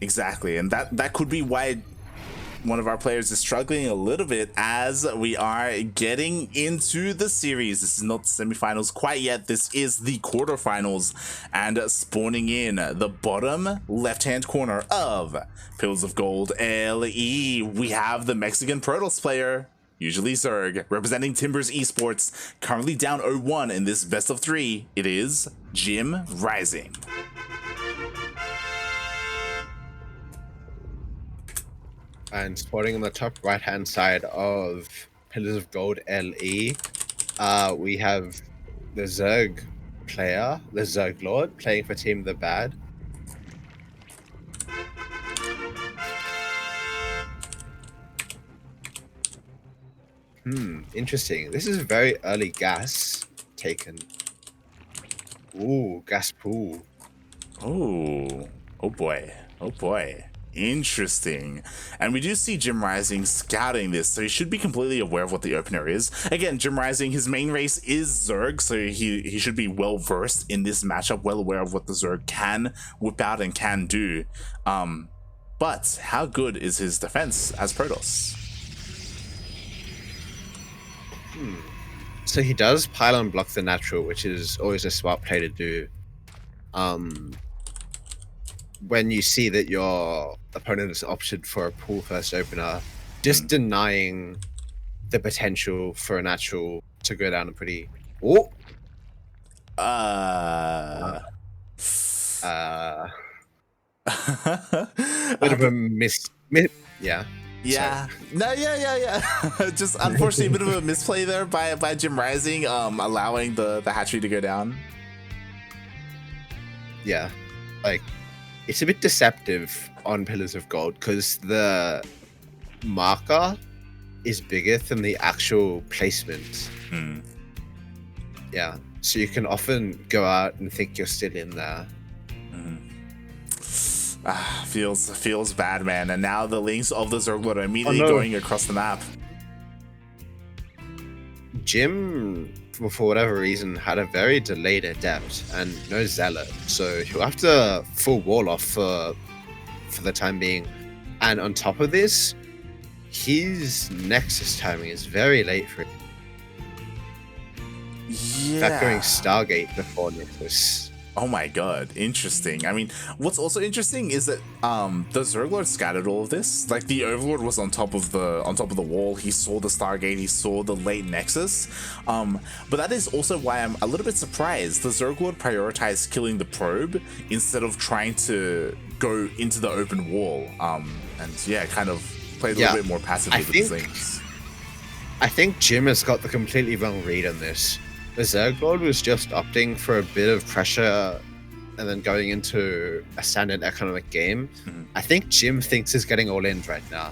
Exactly, and that could be why one of our players is struggling a little bit as we are getting into the series. This is not the semifinals quite yet. This is the quarterfinals, and spawning in the bottom left-hand corner of Pillars of Gold LE, we have the Mexican Protoss player, usually Zerg, representing Timbers Esports, currently down 0-1 in this best of 3. It is JimRising. And spotting on the top right-hand side of Pillars of Gold LE, we have the Zerg player, the TheZergLord, playing for Team the Bad. Interesting. This is very early gas taken. Ooh, gas pool. Oh boy. Oh boy. Interesting. And we do see JimRising scouting this, so he should be completely aware of what the opener is. Again, JimRising, his main race is Zerg, so he should be well versed in this matchup, well aware of what the Zerg can whip out and can do. But how good is his defense as Protoss? So he does pylon block the natural, which is always a smart play to do. When you see that your opponent has opted for a pool first opener, just denying the potential for a natural to go down a pretty... Oh! Bit of a yeah. Yeah. No, yeah. Just unfortunately a bit of a misplay there by JimRising, allowing the hatchery to go down. Yeah. Like, it's a bit deceptive on Pillars of Gold because the marker is bigger than the actual placement. Yeah. So you can often go out and think you're still in there. Feels bad, man. And now the links of the ZergLord are immediately going across the map. Jim, for whatever reason, had a very delayed adept and no zealot, so he'll have to full wall off for the time being. And on top of this, his Nexus timing is very late for him. Yeah. Factoring Stargate before Nexus. Oh my god, interesting. I mean, what's also interesting is that the ZergLord scattered all of this. Like, the Overlord was on top of the wall. He saw the Stargate, he saw the late Nexus. But that is also why I'm a little bit surprised the ZergLord prioritized killing the probe instead of trying to go into the open wall. And yeah, kind of played a little bit more passively with these things. I think Jim has got the completely wrong read on this. The ZergLord was just opting for a bit of pressure and then going into a standard economic game. I think Jim thinks he's getting all in right now.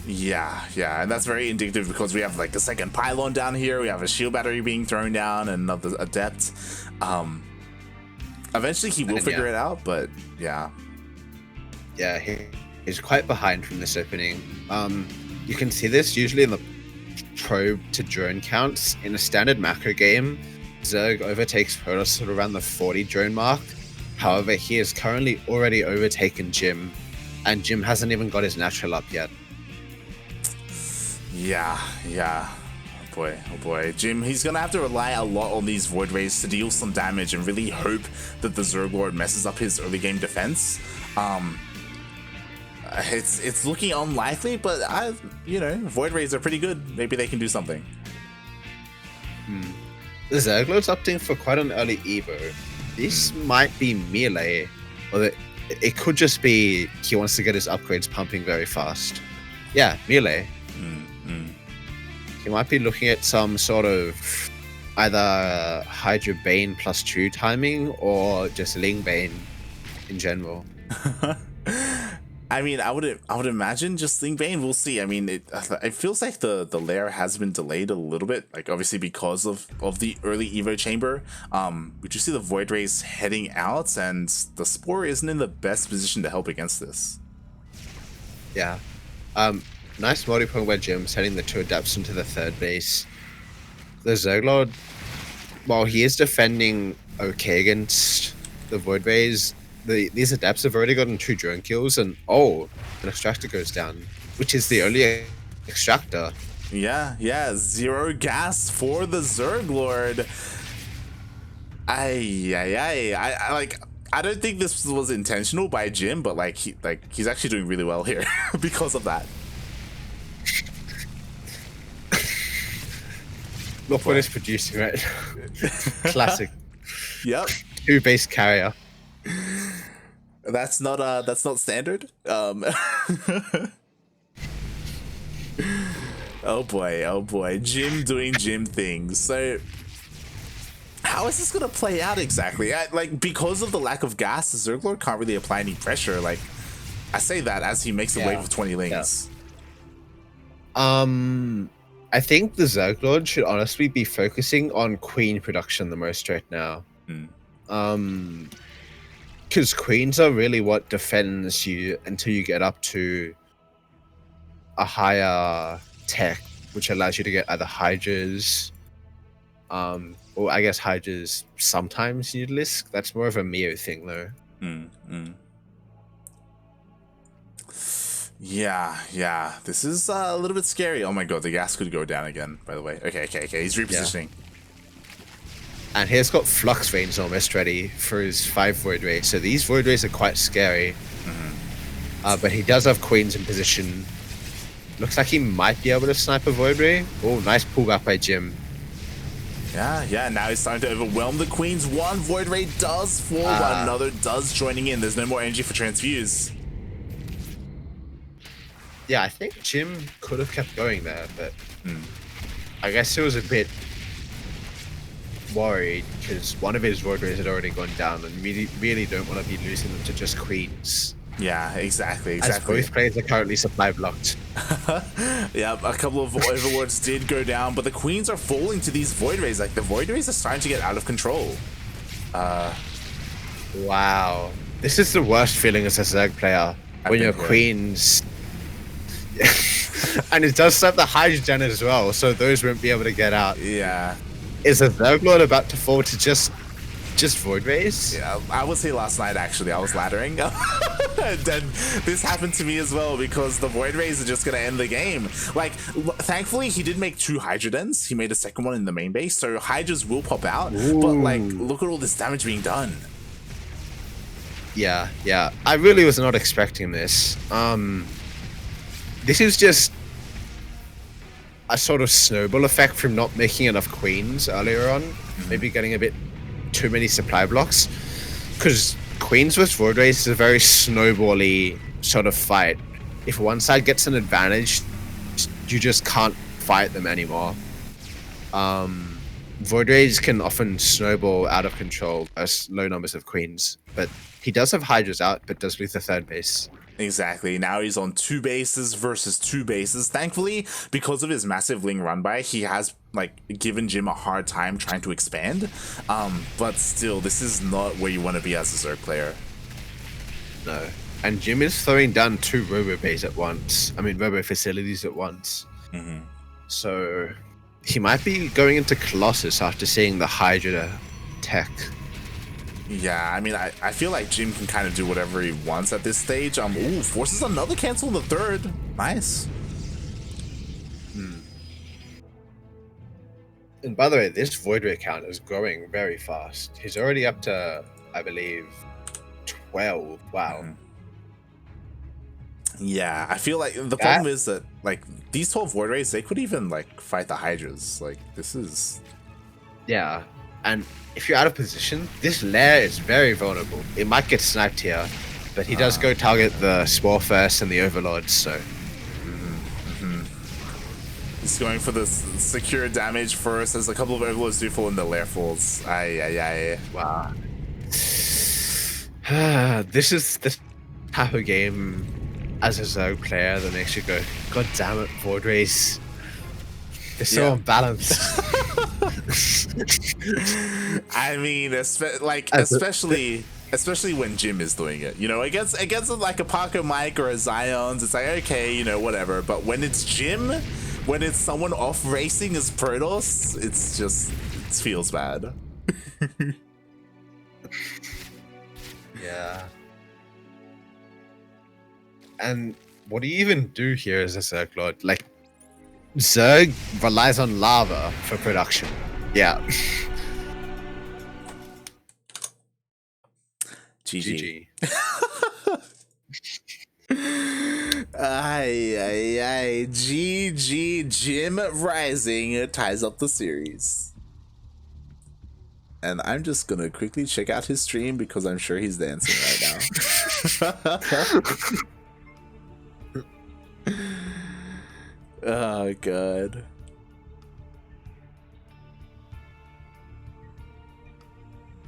Yeah, and that's very indicative because we have like a second pylon down here, we have a shield battery being thrown down, and another adept. Eventually he will figure it out, but yeah. Yeah, he's quite behind from this opening. You can see this usually in the probe to drone counts. In a standard macro game, Zerg overtakes Protoss at around the 40 drone mark. However, he is currently already overtaken Jim, and Jim hasn't even got his natural up yet. Yeah. Oh boy. Jim, he's gonna have to rely a lot on these Void Rays to deal some damage and really hope that the ZergLord messes up his early game defense. It's looking unlikely, but Void Rays are pretty good. Maybe they can do something. The ZergLord's opting for quite an early Evo. This might be melee, or it could just be he wants to get his upgrades pumping very fast. Yeah, melee. He might be looking at some sort of either Hydra Bane +2 timing or just Ling Bane in general. I mean, I would imagine just Ling Bane. We'll see. I mean, it feels like the lair has been delayed a little bit, like obviously because of the early Evo chamber. We just see the Void Rays heading out, and the Spore isn't in the best position to help against this. Yeah. Nice multi-point where Jim's sending the 2 adepts into the third base. The ZergLord, while he is defending okay against the Void Rays, these adepts have already gotten 2 drone kills, and an extractor goes down, which is the only extractor. Yeah, 0 gas for the ZergLord. I like. I don't think this was intentional by Jim, but like he's actually doing really well here because of that. Look what it's producing right now. Classic. Yep. 2 base carrier. That's not standard. Oh boy, Jim doing Jim things. So how is this gonna play out exactly? Like, because of the lack of gas, the ZergLord can't really apply any pressure. Like, I say that as he makes a wave of 20 lings. I think the ZergLord should honestly be focusing on queen production the most right now. Because queens are really what defends you until you get up to a higher tech, which allows you to get either Hydras, or I guess Hydras sometimes need Lisk. That's more of a Mio thing, though. Yeah. This is a little bit scary. Oh my god, the gas could go down again, by the way. Okay. He's repositioning. Yeah. And he's got Flux Veins almost ready for his 5 Void Rays. So these Void Rays are quite scary. But he does have Queens in position. Looks like he might be able to snipe a Void Ray. Oh, nice pullback by Jim. Yeah, now he's starting to overwhelm the Queens. 1 Void Ray does fall, but another does joining in. There's no more energy for Transfuse. Yeah, I think Jim could have kept going there, but I guess he was a bit worried because one of his Void Rays had already gone down, and really don't want to be losing them to just Queens. Yeah, exactly. As both players are currently supply blocked. Yeah, a couple of Overlords did go down, but the Queens are falling to these Void Rays. Like, the Void Rays are starting to get out of control. Wow. This is the worst feeling as a Zerg player. When your Queens... and it does have the Hydrogen as well, so those won't be able to get out. Yeah. Is the ZergLord about to fall to just Void Rays? Yeah, I would say last night, actually, I was laddering. And then this happened to me as well, because the Void Rays are just going to end the game. Like, thankfully, he did make 2 Hydrodens. He made a second one in the main base, so Hydras will pop out. Ooh. But, like, look at all this damage being done. Yeah. I really was not expecting this. This is just a sort of snowball effect from not making enough Queens earlier on. Maybe getting a bit too many supply blocks. Because Queens vs Void Rays is a very snowbally sort of fight. If one side gets an advantage, you just can't fight them anymore. Void Rays can often snowball out of control as low numbers of Queens. But he does have Hydras out, but does lose the 3rd base. Exactly. Now he's on 2 bases versus 2 bases. Thankfully, because of his massive Ling run by, he has like given Jim a hard time trying to expand. But still, this is not where you want to be as a Zerg player. No. And Jim is throwing down 2 Robo Bays at once. I mean, Robo Facilities at once. So he might be going into Colossus after seeing the Hydra tech. Yeah, I mean, I feel like Jim can kind of do whatever he wants at this stage. Ooh, forces another cancel in the 3rd. Nice. And by the way, this Void Ray count is growing very fast. He's already up to, I believe, 12. Wow. Yeah, I feel like the problem is that, like, these 12 Void Rays, they could even, like, fight the Hydras. Like, this is... Yeah, and if you're out of position, this lair is very vulnerable. It might get sniped here, but he does go target the Spore first and the Overlords, so... He's going for the secure damage first, as a couple of Overlords do fall in the lair falls. Wow. This is the type of game as a Zerg player that makes you go, God damn it, Void Rays. They're so unbalanced. I mean, especially when Jim is doing it, you know, against like a Paco Mike or a Zions, it's like, okay, you know, whatever. But when it's Jim, when it's someone off racing as Protoss, it's just, it feels bad. Yeah. And what do you even do here as a ZergLord? Like, Zerg relies on lava for production. Yeah. GG. Ay. GG. JimRising ties up the series. And I'm just gonna quickly check out his stream because I'm sure he's dancing right now. Oh, God.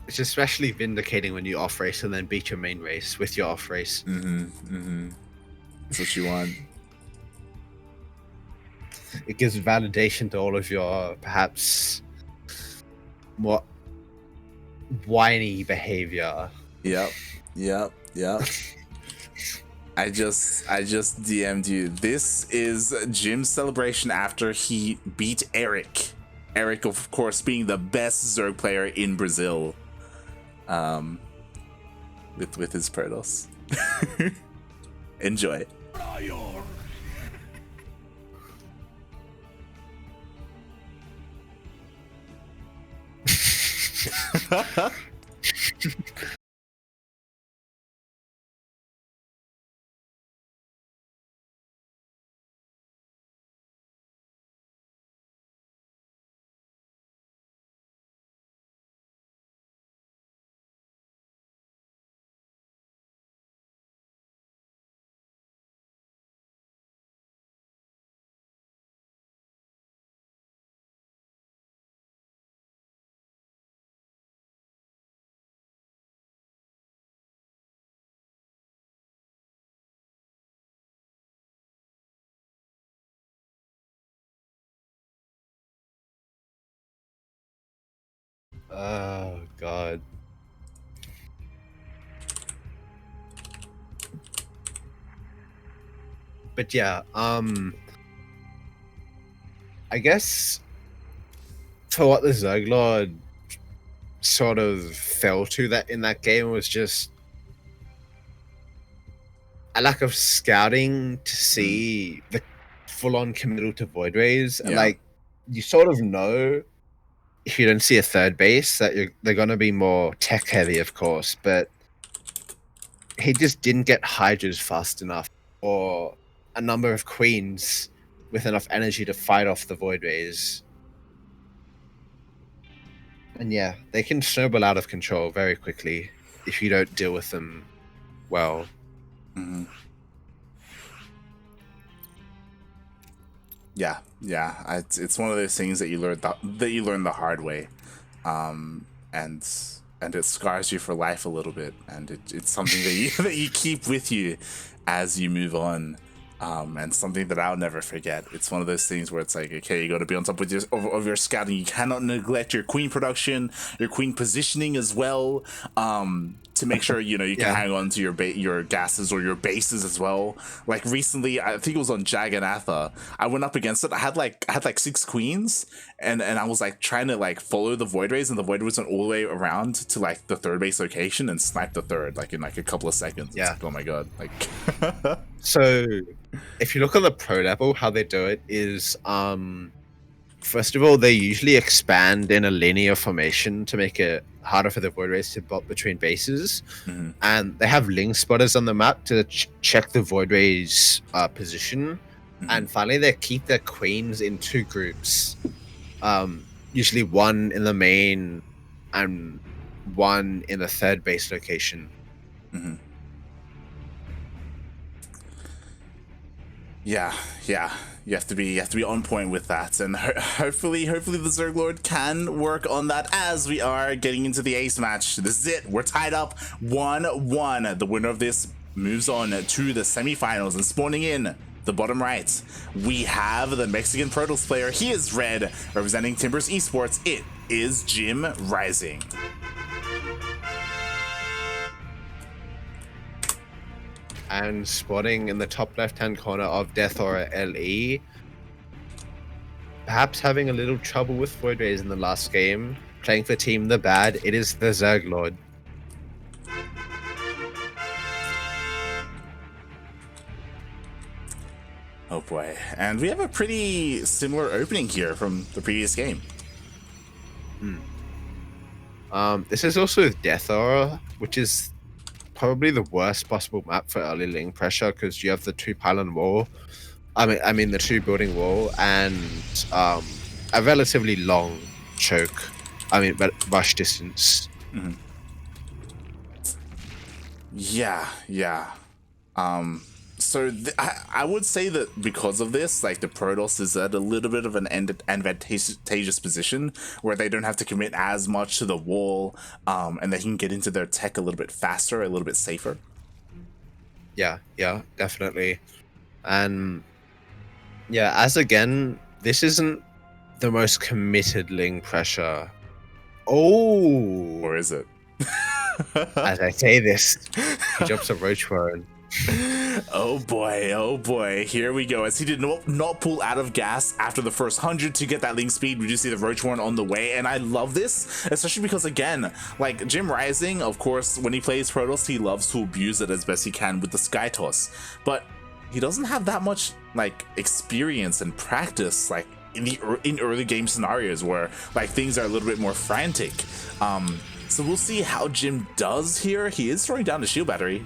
It's especially vindicating when you off race and then beat your main race with your off race. That's what you want. It gives validation to all of your perhaps more whiny behavior. Yep. I just DM'd you. This is Jim's celebration after he beat Eric. Eric, of course, being the best Zerg player in Brazil. With his Protoss. Enjoy. Oh God. But yeah, I guess for what the ZergLord sort of fell to that in that game was just a lack of scouting to see the full-on committal to Void Rays. Yeah. Like, you sort of know if you don't see a third base that they're going to be more tech heavy, of course, but he just didn't get Hydras fast enough or a number of Queens with enough energy to fight off the Void Rays. And yeah, they can snowball out of control very quickly if you don't deal with them well. Yeah. It's one of those things that you learn the hard way, and it scars you for life a little bit, and it's something that you keep with you as you move on. And something that I'll never forget. It's one of those things where it's like, okay, you got to be on top of your scouting. You cannot neglect your queen production, your queen positioning as well, to make sure you can hang on to your gases or your bases as well. Like recently, I think it was on Jagannatha, I went up against it. I had like 6 queens, and I was like trying to like follow the Void Rays, and the Void Rays went all the way around to like the third base location and sniped the third like in like a couple of seconds. Yeah. It's like, oh my God, like. So, if you look at the pro level, how they do it is, first of all, they usually expand in a linear formation to make it harder for the Void Rays to bop between bases. And they have link spotters on the map to check the Void Rays' position. And finally, they keep their queens in 2 groups. Usually one in the main and one in the third base location. Yeah. You have to be on point with that, and hopefully the ZergLord can work on that as we are getting into the ace match. This is it. We're tied up 1-1. The winner of this moves on to the semifinals, and spawning in the bottom right, we have the Mexican Protoss player. He is red, representing Timbers Esports. It is JimRising. And spotting in the top left-hand corner of Death Aura LE, perhaps having a little trouble with Void Rays in the last game, playing for Team The Bad, it is the ZergLord. Oh boy. And we have a pretty similar opening here from the previous game. This is also Death Aura, which is probably the worst possible map for early lane pressure because you have the 2 pylon wall. I mean the 2 building wall and a relatively long choke. But rush distance. Yeah. So I would say that because of this, like the Protoss is at a little bit of an advantageous position where they don't have to commit as much to the wall, and they can get into their tech a little bit faster, a little bit safer. Yeah, definitely. And yeah, as again, this isn't the most committed Ling pressure. Oh, Or is it? as I say this, he drops a Roach Warren. Oh boy, here we go. As he did not pull out of gas after the first 100 to get that link speed, we do see the Roach Warren on the way, and I love this, especially because again, like JimRising, of course, when he plays Protoss, he loves to abuse it as best he can with the Sky Toss, but he doesn't have that much like experience and practice like in early game scenarios where like things are a little bit more frantic. So we'll see how Jim does here. He is throwing down the shield battery.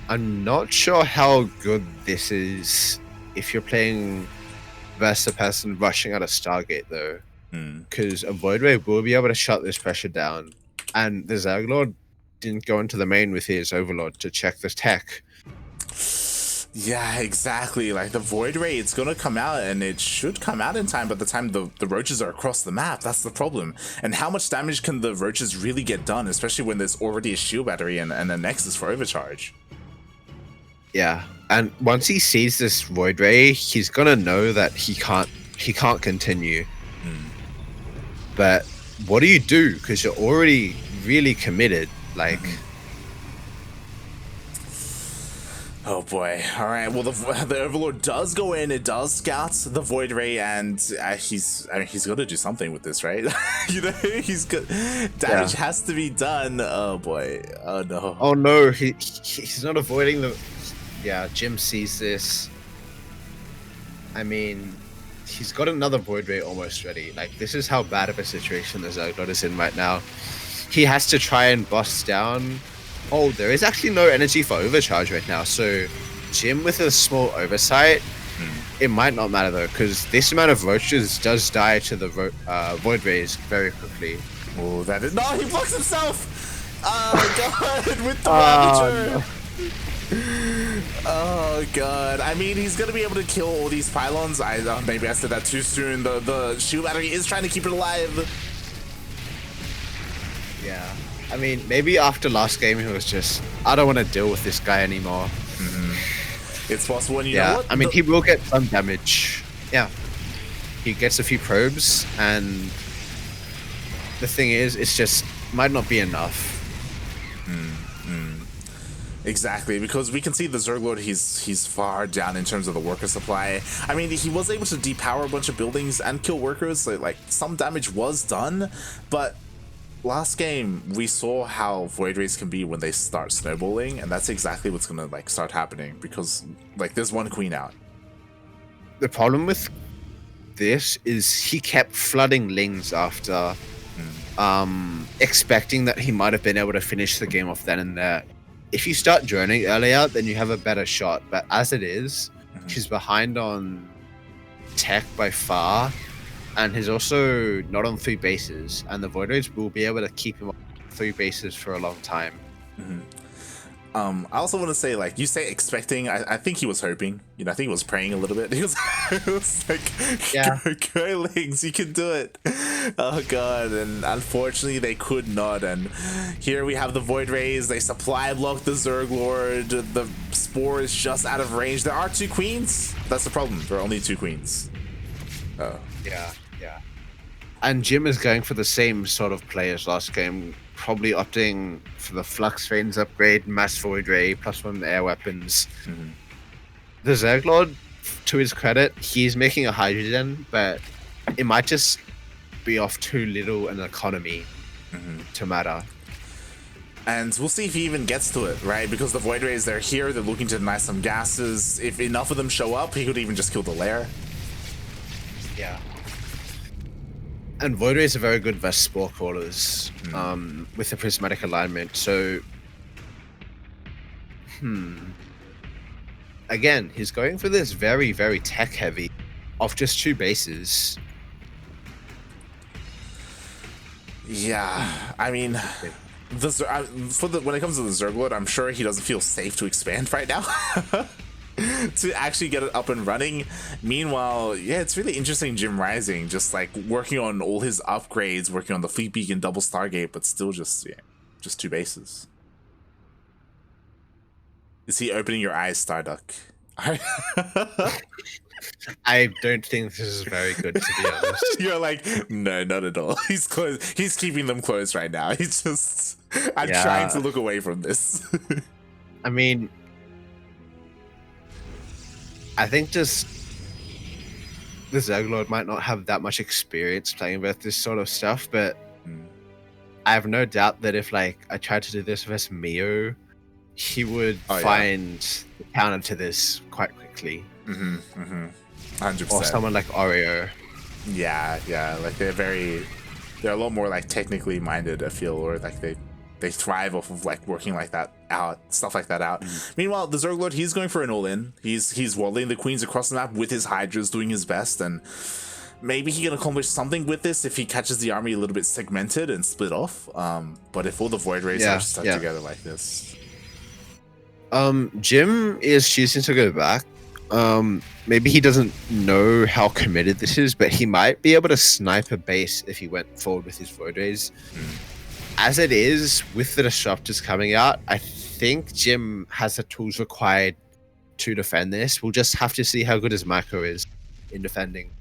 I'm not sure how good this is if you're playing versus a person rushing out of Stargate, though. Because a Void Ray will be able to shut this pressure down. And the TheZergLord didn't go into the main with his Overlord to check the tech. Yeah, exactly. Like the Void Ray, it's gonna come out, and it should come out in time by the time the roaches are across the map. That's the problem. And how much damage can the roaches really get done, especially when there's already a shield battery and a Nexus for overcharge? Yeah, and once he sees this Void Ray, he's gonna know that he can't continue. But what do you do? Because you're already really committed. Like, oh boy. All right. Well, the Overlord does go in. It does scout the Void Ray, and he's gonna do something with this, right? You know, he's good. Damage has to be done. Oh boy. Oh no. Oh no. He's not avoiding the. Yeah, Jim sees this. I mean, he's got another Void Ray almost ready. Like, this is how bad of a situation the TheZergLord is in right now. He has to try and bust down. Oh, there is actually no energy for overcharge right now. So, Jim with a small oversight, it might not matter though, because this amount of roaches does die to the Void Rays very quickly. Oh, that is. No, he blocks himself! Oh, God, with the Ravager! No. Oh god, I mean, he's gonna be able to kill all these pylons. Maybe I said that too soon. The shield battery is trying to keep it alive. Yeah, I mean, maybe after last game he was just, I don't want to deal with this guy anymore. It's possible, and you know what? I mean, he will get some damage. Yeah, he gets a few probes, and the thing is, it's just might not be enough. Exactly, because we can see the TheZergLord, he's far down in terms of the worker supply. I mean, he was able to depower a bunch of buildings and kill workers, so like some damage was done, but last game we saw how Void Rays can be when they start snowballing, and that's exactly what's gonna like start happening, because like there's one queen out. The problem with this is he kept flooding Lings after expecting that he might have been able to finish the game off then and there. If you start droning earlier, then you have a better shot. But as it is, he's behind on tech by far, and he's also not on 3 bases. And the Void Rays will be able to keep him on 3 bases for a long time. I also want to say, like, you say expecting, I think he was hoping, you know, I think he was praying a little bit. He was like, yeah, go Lings, you can do it. Oh god, and unfortunately they could not, and here we have the Void Rays, they supply block the TheZergLord, the Spore is just out of range. There are 2 queens, that's the problem, there are only 2 queens. Oh. Yeah. And Jim is going for the same sort of play as last game, probably opting for the Flux Veins upgrade, Mass Void Ray, +1 air weapons. The TheZergLord, to his credit, he's making a hydrogen, but it might just be off too little an economy to matter. And we'll see if he even gets to it, right? Because the Void Rays, they're here, they're looking to deny some gases. If enough of them show up, he could even just kill the lair. Yeah. And Void Rays are very good versus Spore Crawlers with the Prismatic alignment. So, again, he's going for this very, very tech heavy of just 2 bases. Yeah, I mean, when it comes to the ZergLord, I'm sure he doesn't feel safe to expand right now. To actually get it up and running. Meanwhile, yeah, it's really interesting JimRising just like working on all his upgrades, working on the Fleet Beacon, double Stargate, but still just 2 bases. Is he opening your eyes, StarDuck? I don't think this is very good, to be honest. You're like, no, not at all. He's closed. He's keeping them closed right now. He's just, I'm trying to look away from this. I mean, I think just the ZergLord might not have that much experience playing with this sort of stuff, but I have no doubt that if like I tried to do this versus Mio, he would find the counter to this quite quickly. 100%. Or someone like Oreo. Yeah, like they're a lot more like technically minded, I feel, or like they thrive off of like working like that out, stuff like that out. Meanwhile, the ZergLord, he's going for an all-in. He's waddling the queens across the map with his Hydras, doing his best, and maybe he can accomplish something with this if he catches the army a little bit segmented and split off. But if all the Void Rays are stuck together like this, Jim is choosing to go back. Maybe he doesn't know how committed this is, but he might be able to snipe a base if he went forward with his Void Rays. As it is, with the disruptors coming out, I think Jim has the tools required to defend this. We'll just have to see how good his macro is in defending.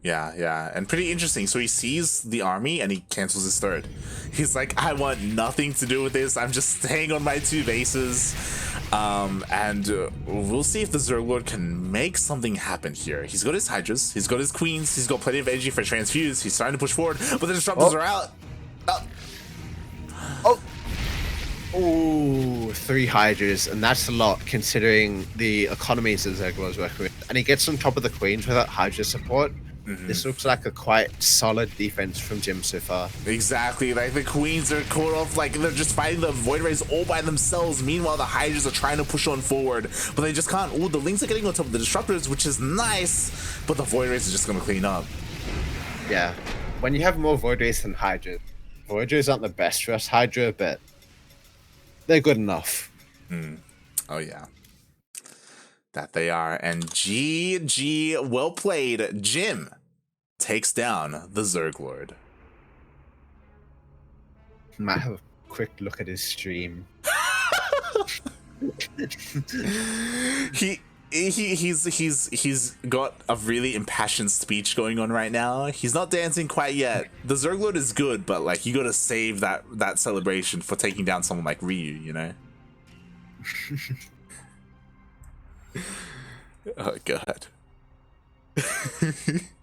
Yeah, and pretty interesting. So he sees the army and he cancels his third. He's like, I want nothing to do with this. I'm just staying on my 2 bases. And we'll see if the ZergLord can make something happen here. He's got his Hydras, he's got his Queens, he's got plenty of energy for Transfuse. He's starting to push forward, but the disruptors are out. Oh, 3 Hydras, and that's a lot considering the economies that ZergLord's working with. And he gets on top of the Queens without Hydra support. This looks like a quite solid defense from Jim so far. Exactly, like the Queens are caught off, like they're just fighting the Void Rays all by themselves. Meanwhile, the Hydras are trying to push on forward, but they just can't. Oh, the Lings are getting on top of the Disruptors, which is nice, but the Void Rays are just going to clean up. Yeah, when you have more Void Rays than Hydra, Void Rays aren't the best for us Hydra, but they're good enough. Oh yeah, that they are. And GG, well played. Jim takes down the ZergLord. Might have a quick look at his stream. He's got a really impassioned speech going on right now. He's not dancing quite yet. The ZergLord is good, but like you gotta save that celebration for taking down someone like Ryu, you know? Oh god.